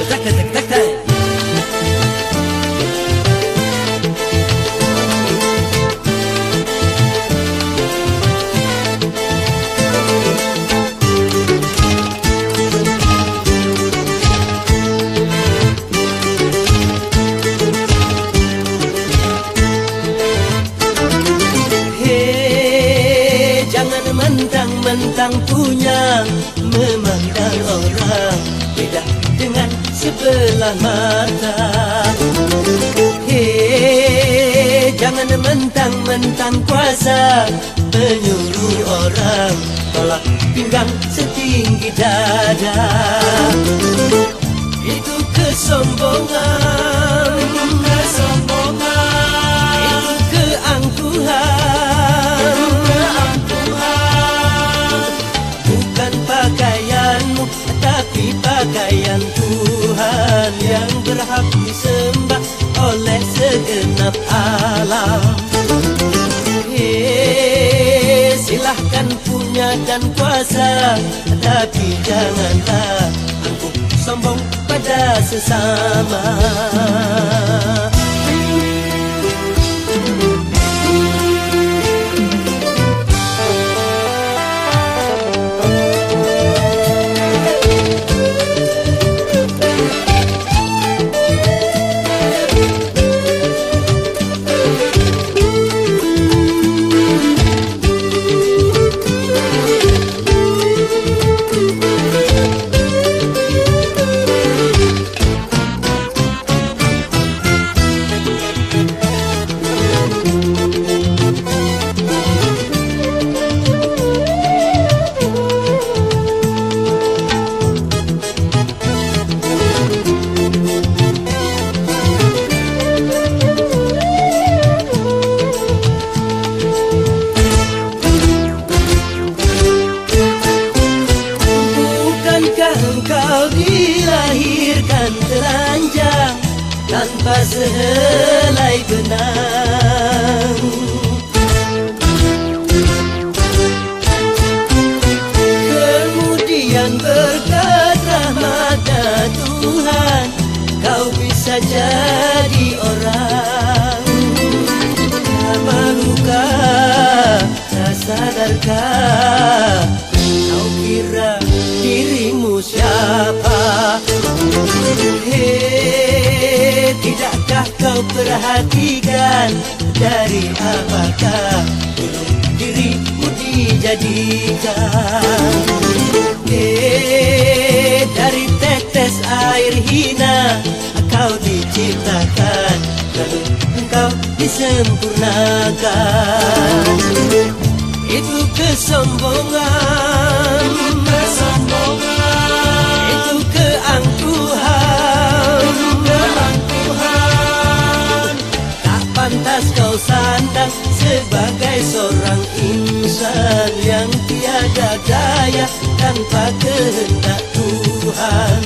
tak tak tak tak. Mentang-mentang punya memandang orang beda dengan sebelah mata. Hei, jangan mentang-mentang kuasa menyuruh orang tolak pinggang setinggi dada. Itu kesombongan, kesombongan. Itu keangkuhan, pakaianmu, tapi pakaian Tuhan yang berhak disembah oleh segenap alam. Hei, silahkan punya dan kuasa, tapi janganlah angkuh sombong pada sesama. Engkau dilahirkan telanjang tanpa sehelai benang. Kemudian berkat rahmat Tuhan kau bisa jadi orang. Mahukah, tak sadarkah kau kira dirimu siapa? Hei, tidakkah kau perhatikan dari apakah dirimu dijadikan? Hei, dari tetes air hina kau diciptakan, lalu engkau disempurnakan. Itu kesombongan, kesombongan. Itu keangkuhan, keangkuhan. Tak pantas kau sandang sebagai seorang insan yang tiada daya tanpa kehendak Tuhan.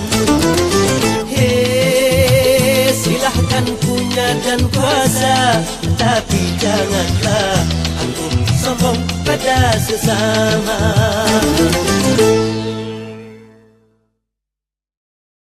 Hei, silahkan punya dan kuasa, tapi janganlah angkuh sombong pada sesama.